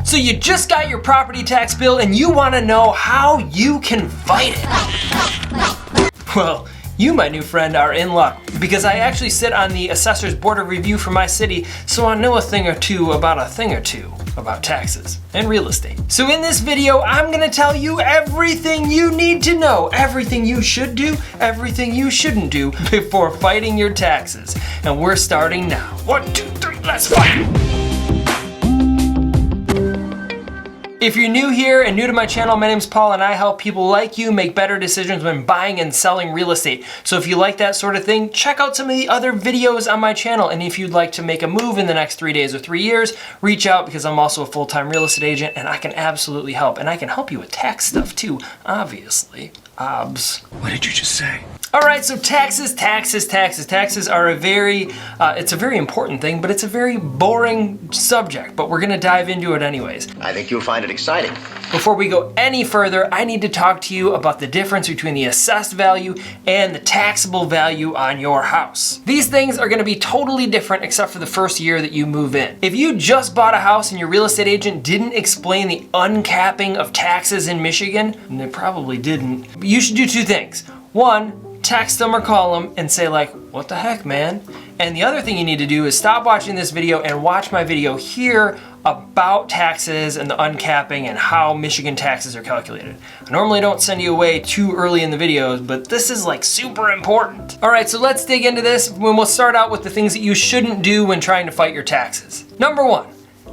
So you just got your property tax bill and you want to know how you can fight it. Well, you, my new friend, are in luck because I actually sit on the Assessor's Board of Review for my city, so I know a thing or two about taxes and real estate. So in this video, I'm gonna tell you everything you need to know, everything you should do, everything you shouldn't do before fighting your taxes. And we're starting now. 1, 2, 3, let's fight! If you're new here and new to my channel, my name's Paul and I help people like you make better decisions when buying and selling real estate. So if you like that sort of thing, check out some of the other videos on my channel. And if you'd like to make a move in the next 3 days or 3 years, reach out because I'm also a full-time real estate agent and I can absolutely help. And I can help you with tax stuff too, obviously. Obs. What did you just say? All right, so taxes are it's a very important thing, but it's a very boring subject, but we're gonna dive into it anyways. I think you'll find it exciting. Before we go any further, I need to talk to you about the difference between the assessed value and the taxable value on your house. These things are gonna be totally different except for the first year that you move in. If you just bought a house and your real estate agent didn't explain the uncapping of taxes in Michigan, and they probably didn't, you should do two things. One, text them or call them and say like, what the heck, man? And the other thing you need to do is stop watching this video and watch my video here about taxes and the uncapping and how Michigan taxes are calculated. I normally don't send you away too early in the videos, but this is like super important. All right, so let's dig into this. We'll start out with the things that you shouldn't do when trying to fight your taxes. Number one,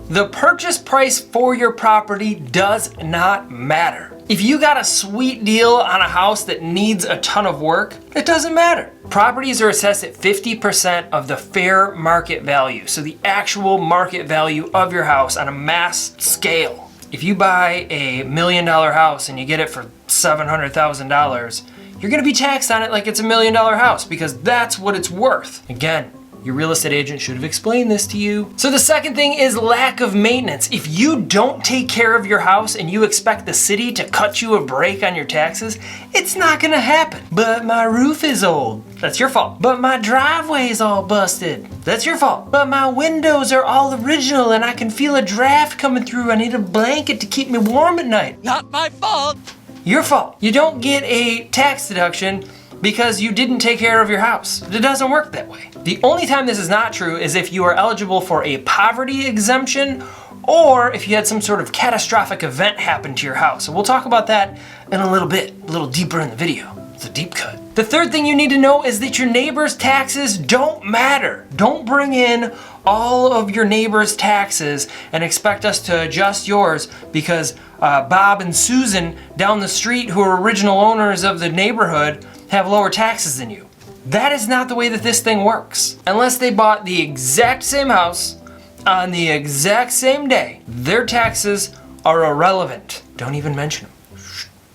the purchase price for your property does not matter. If you got a sweet deal on a house that needs a ton of work, it doesn't matter. Properties are assessed at 50% of the fair market value, so the actual market value of your house on a mass scale. If you buy a $1 million house and you get it for $700,000, you're gonna be taxed on it like it's $1 million house because that's what it's worth. Again, your real estate agent should have explained this to you. So the second thing is lack of maintenance. If you don't take care of your house and you expect the city to cut you a break on your taxes, it's not gonna happen. But my roof is old. That's your fault. But my driveway is all busted. That's your fault. But my windows are all original and I can feel a draft coming through. I need a blanket to keep me warm at night. Not my fault. Your fault. You don't get a tax deduction because you didn't take care of your house. It doesn't work that way. The only time this is not true is if you are eligible for a poverty exemption or if you had some sort of catastrophic event happen to your house. So we'll talk about that in a little bit, a little deeper in the video. It's a deep cut. The third thing you need to know is that your neighbor's taxes don't matter. Don't bring in all of your neighbor's taxes and expect us to adjust yours because Bob and Susan down the street, who are original owners of the neighborhood, have lower taxes than you. That is not the way that this thing works. Unless they bought the exact same house on the exact same day, their taxes are irrelevant. Don't even mention them.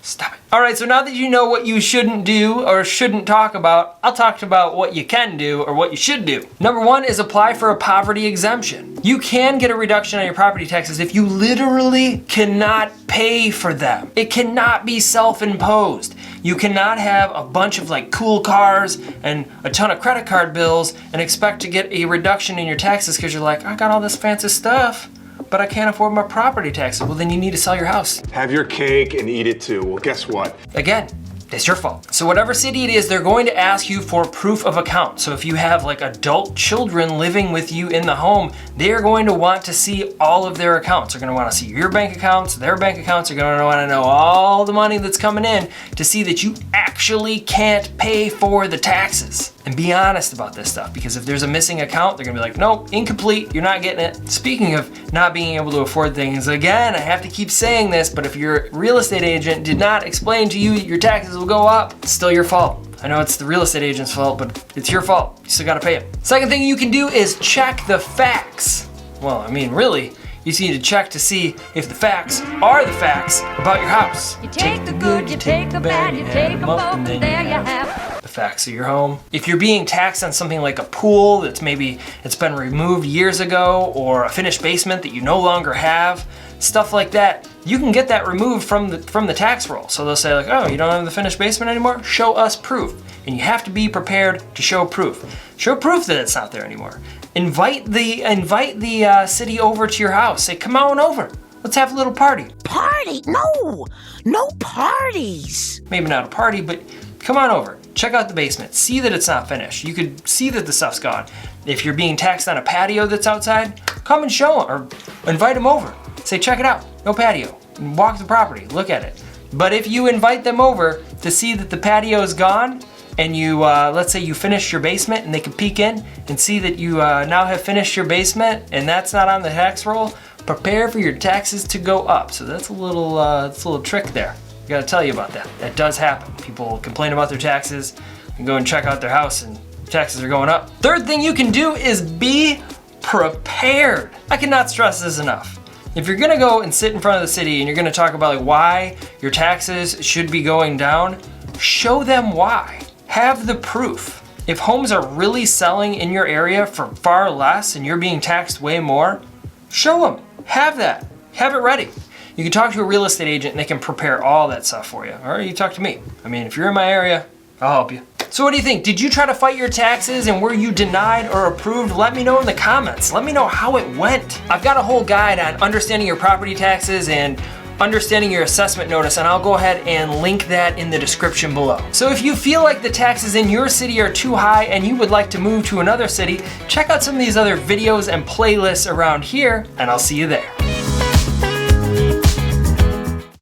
Stop it. All right, so now that you know what you shouldn't do or shouldn't talk about, I'll talk about what you can do or what you should do. Number one is apply for a poverty exemption. You can get a reduction on your property taxes if you literally cannot pay for them. It cannot be self-imposed. You cannot have a bunch of like cool cars and a ton of credit card bills and expect to get a reduction in your taxes because you're like, I got all this fancy stuff, but I can't afford my property taxes. Well, then you need to sell your house. Have your cake and eat it too. Well, guess what? Again, it's your fault. So whatever city it is, they're going to ask you for proof of account. So if you have like adult children living with you in the home, they are going to want to see all of their accounts. They're going to want to see your bank accounts, their bank accounts. They're going to want to know all the money that's coming in to see that you actually can't pay for the taxes. And be honest about this stuff, because if there's a missing account, they're gonna be like, nope, incomplete, you're not getting it. Speaking of not being able to afford things, again, I have to keep saying this, but if your real estate agent did not explain to you that your taxes will go up, it's still your fault. I know it's the real estate agent's fault, but it's your fault. You still gotta pay it. Second thing you can do is check the facts. Well, I mean, really, you just need to check to see if the facts are the facts about your house. You take the good, you take the bad, you take them both, and there you have the facts of your home. If you're being taxed on something like a pool that's maybe it's been removed years ago, or a finished basement that you no longer have, stuff like that, you can get that removed from the tax roll. So they'll say like, oh, you don't have the finished basement anymore? Show us proof. And you have to be prepared to show proof. Show proof that it's not there anymore. Invite the city over to your house. Say, come on over. Let's have a little party. Party? No parties. Maybe not a party, but come on over. Check out the basement. See that it's not finished. You could see that the stuff's gone. If you're being taxed on a patio that's outside, come and show them or invite them over. Say, check it out, no patio. And walk the property, look at it. But if you invite them over to see that the patio is gone and you, let's say you finished your basement and they can peek in and see that you now have finished your basement and that's not on the tax roll, prepare for your taxes to go up. So that's a little trick there. I gotta tell you about that. That does happen. People complain about their taxes and go and check out their house and taxes are going up. Third thing you can do is be prepared. I cannot stress this enough. If you're gonna go and sit in front of the city and you're gonna talk about like why your taxes should be going down, show them why. Have the proof. If homes are really selling in your area for far less and you're being taxed way more, show them. Have that. Have it ready. You can talk to a real estate agent and they can prepare all that stuff for you. Or you talk to me. I mean, if you're in my area, I'll help you. So what do you think? Did you try to fight your taxes and were you denied or approved? Let me know in the comments. Let me know how it went. I've got a whole guide on understanding your property taxes and understanding your assessment notice, and I'll go ahead and link that in the description below. So if you feel like the taxes in your city are too high and you would like to move to another city, check out some of these other videos and playlists around here, and I'll see you there.